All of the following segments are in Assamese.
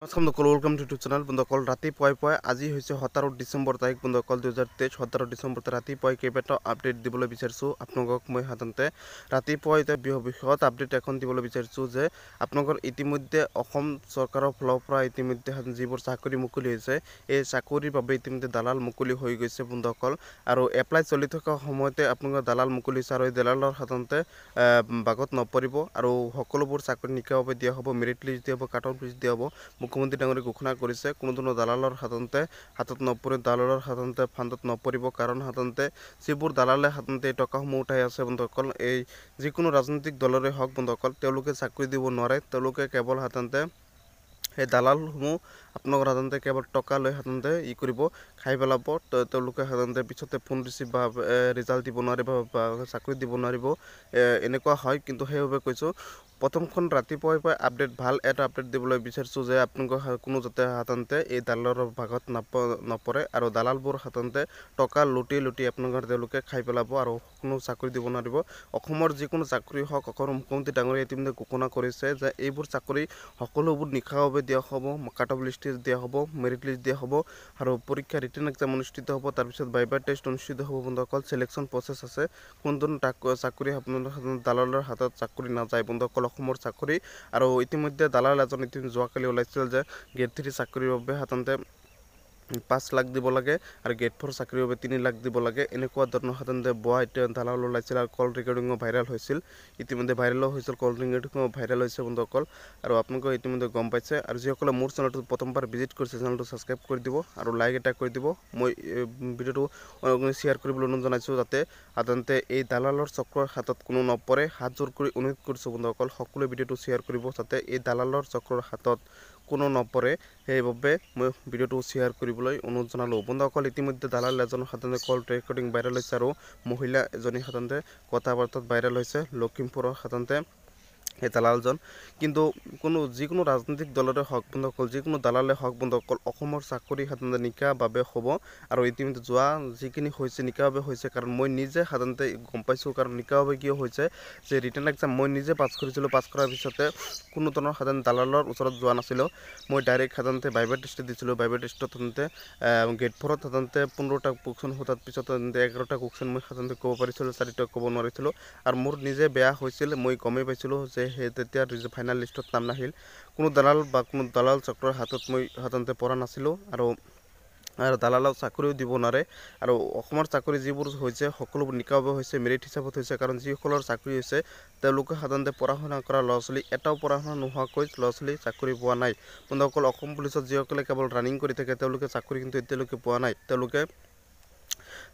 নমস্কাৰ বন্ধুসকল, ওয়েলকাম টু ইউটিউব চেনেল। বন্ধুসকল, ৰাতিপুৱাই আজি হৈছে 17 ডিচেম্বৰ তাৰিখ। বন্ধুসকল, 2023 17 ডিচেম্বৰত ৰাতিপুৱাই কেইবাটাও আপডেট দিবলৈ বিচাৰিছোঁ আপোনালোকক। মই সাধাৰণতে ৰাতিপুৱাই বৃহৎ আপডেট এখন দিবলৈ বিচাৰিছোঁ যে আপোনালোকৰ ইতিমধ্যে অসম চৰকাৰৰ ফালৰ পৰা ইতিমধ্যে যিবোৰ চাকৰি মুকলি হৈছে, এই চাকৰিৰ বাবে ইতিমধ্যে দালাল মুকলি হৈ গৈছে বন্ধুসকল। আৰু এপ্লাই চলি থকা সময়তে আপোনালোকৰ দালাল মুকলি হৈছে, আৰু এই দালালৰ সাধাৰণতে বাগত নপৰিব আৰু সকলোবোৰ চাকৰি নিকাভাৱে দিয়া হ'ব, মেৰিট লিষ্ট দিয়া হ'ব, কাট অফ লিষ্ট দিয়া হ'ব। মুখ্যমন্ত্ৰী ডাঙৰীয়ে ঘোষণা কৰিছে কোনো ধৰণৰ দালালৰ সাধাৰণতে হাতত নপৰে, দালালৰ সাধাৰণতে ফাণ্ডত নপৰিব। কাৰণ সাধাৰণতে যিবোৰ দালালে সাধাৰণতে এই টকাসমূহ উঠাই আছে বন্ধুসকল, এই যিকোনো ৰাজনৈতিক দলৰে হওক বন্ধুসকল, তেওঁলোকে চাকৰি দিব নোৱাৰে। তেওঁলোকে কেৱল সাধাৰণতে সেই দালালসমূহ আপোনালোকৰ সাধাৰণতে কেৱল টকা লৈ সাধাৰণতে কৰিব, খাই পেলাব। তেওঁলোকে সাধাৰণতে পিছতে ফোন ৰিচিভ বা ৰিজাল্ট দিব নোৱাৰিব বা চাকৰি দিব নোৱাৰিব, এনেকুৱা হয়। কিন্তু সেইবাবে কৈছোঁ, প্ৰথমখন ৰাতিপুৱাই আপডেট ভাল এটা আপডেট দিবলৈ বিচাৰিছোঁ যে আপোনালোকৰ কোনো যাতে সাধাৰণতে এই দালালৰ ভাগত নপৰে, আৰু দালালবোৰ সাধাৰণতে টকা লুটি আপোনালোকৰ তেওঁলোকে খাই পেলাব আৰু কোনো চাকৰি দিব নোৱাৰিব। অসমৰ যিকোনো চাকৰি হওক, অসমৰ মুখ্যমন্ত্ৰী ডাঙৰীয়াই ইতিমধ্যে ঘোষণা কৰিছে যে এইবোৰ চাকৰি সকলোবোৰ নিশাভাৱে দিয়া হ'ব, কাট অফ লিষ্ট দিয়া হ'ব, মেৰিট লিষ্ট দিয়া হ'ব, আৰু পৰীক্ষা ৰিটেন এক্সাম অনুষ্ঠিত হ'ব। তাৰপিছত ভাইভা টেষ্ট অনুষ্ঠিত হ'ব বন্ধুসকল। চিলেকশ্যন প্ৰচেছ আছে, কোনো ধৰণৰ চাকৰি আপোনালোকৰ দালালৰ হাতত চাকৰি নাযায় বন্ধুসকল, অসমৰ চাকৰি। আৰু ইতিমধ্যে দালাল এজন যোৱাকালি ওলাইছিল যে গ্ৰেড 3 চাকৰিৰ বাবে সাধাৰণতে 5 লাখ দিব লাগে আৰু গ্ৰেড 4 চাকৰিৰ বাবে 3 লাখ দিব লাগে, এনেকুৱা ধৰণৰ সাধাৰণতে এতিয়া দালাল ওলাইছিল। আৰু কল ৰেকৰ্ডিঙো ভাইৰেল হৈছিল, ইতিমধ্যে ভাইৰেলো হৈছিল, কল ৰেকৰ্ডিঙো ভাইৰেল হৈছে বন্ধুসকল। আৰু আপোনালোকে ইতিমধ্যে গম পাইছে। আৰু যিসকলে মোৰ চেনেলটো প্ৰথমবাৰ ভিজিট কৰিছে, চেনেলটো ছাবস্ক্ৰাইব কৰি দিব আৰু লাইক এটা কৰি দিব। মই ভিডিঅ'টো শ্বেয়াৰ কৰিবলৈ অনুৰোধ জনাইছোঁ যাতে সাধাৰণতে এই দালালৰ চক্ৰৰ হাতত কোনো নপৰে। হাত জোৰ কৰি অনুৰোধ কৰিছোঁ বন্ধুসকল, সকলোৱে ভিডিঅ'টো শ্বেয়াৰ কৰিব যাতে এই দালালৰ চক্ৰৰ হাতত কোনো নপৰে। সেইবাবে মই ভিডিঅ'টো শ্বেয়াৰ কৰিবলৈ অনুৰোধ জনালোঁ বন্ধুসকল। ইতিমধ্যে দালাল এজনৰ সাধাৰণতে কল ৰেকৰ্ডিং ভাইৰেল হৈছে, আৰু মহিলা এজনী সাধাৰণতে কথা বাৰ্তাত ভাইৰেল হৈছে, লখিমপুৰৰ সাধাৰণতে সেই দালালজন। কিন্তু যিকোনো ৰাজনৈতিক দলৰে হওক বন্ধুসকল, যিকোনো দালালে হওক বন্ধুসকল, অসমৰ চাকৰি সাধাৰণতে নিকাভাৱে হ'ব। আৰু ইতিমধ্যে যোৱা যিখিনি হৈছে নিকাভাৱে হৈছে, কাৰণ মই নিজে সাধাৰণতে গম পাইছোঁ। কাৰণ নিকাভাৱে কিয় হৈছে যে ৰিটেন এক্সাম মই নিজে পাছ কৰিছিলোঁ, পাছ কৰাৰ পিছতে কোনো ধৰণৰ সাধাৰণতে দালালৰ ওচৰত যোৱা নাছিলোঁ। মই ডাইৰেক্ট সাধাৰণতে ভাইভা টেষ্ট দিছিলোঁ। ভাইভা টেষ্টত সাধাৰণতে গ্ৰেড 4ত সাধাৰণতে 15টা কুৱেশ্যন সোধাৰ পিছত সাধাৰণতে 11টা কুৱেশ্যন মই সাধাৰণতে ক'ব পাৰিছিলোঁ, 4টা ক'ব নোৱাৰিছিলোঁ। আৰু মোৰ নিজে বেয়া হৈছিল, মই গমেই পাইছিলোঁ যে সেই তেতিয়া ফাইনেল লিষ্টত নাম নাহিল। কোনো দালাল বা কোনো দালাল চক্ৰৰ হাতত মই সাধাৰণতে পৰা নাছিলোঁ, আৰু দালালক চাকৰিও দিব নোৱাৰে। আৰু অসমৰ চাকৰি যিবোৰ হৈছে সকলোবোৰ নিকাভাৱে হৈছে, মেৰিট হিচাপত হৈছে। কাৰণ যিসকলৰ চাকৰি হৈছে তেওঁলোকে সাধাৰণতে পঢ়া শুনা কৰা ল'ৰা ছোৱালী, এটাও পঢ়া শুনা নোহোৱাকৈ ল'ৰা ছোৱালী চাকৰি পোৱা নাই বন্ধুসকল। অসম পুলিচত যিসকলে কেৱল ৰানিং কৰি থাকে তেওঁলোকে চাকৰি কিন্তু এতিয়ালৈকে পোৱা নাই, তেওঁলোকে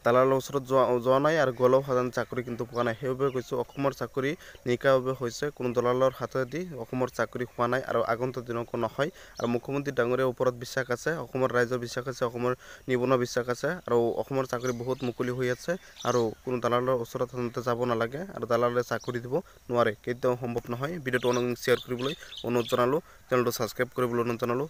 দালালৰ ওচৰত যোৱা নাই, আৰু গ'লেও সাধাৰণ চাকৰি কিন্তু পোৱা নাই। সেইবাবে কৈছোঁ, অসমৰ চাকৰি নিকাভাৱে হৈছে, কোনো দলালৰ হাতেদি অসমৰ চাকৰি হোৱা নাই, আৰু আগন্তুক দিনতো নহয়। আৰু মুখ্যমন্ত্ৰী ডাঙৰীয়াৰ ওপৰত বিশ্বাস আছে, অসমৰ ৰাইজৰ বিশ্বাস আছে, অসমৰ নিবনুৱা বিশ্বাস আছে, আৰু অসমৰ চাকৰি বহুত মুকলি হৈ আছে। আৰু কোনো দালালৰ ওচৰত সাধাৰণতে যাব নালাগে, আৰু দালালে চাকৰি দিব নোৱাৰে, কেতিয়াও সম্ভৱ নহয়। ভিডিঅ'টো শ্বেয়াৰ কৰিবলৈ অনুৰোধ জনালোঁ, চেনেলটো ছাবস্ক্ৰাইব কৰিবলৈ অনুৰোধ জনালোঁ।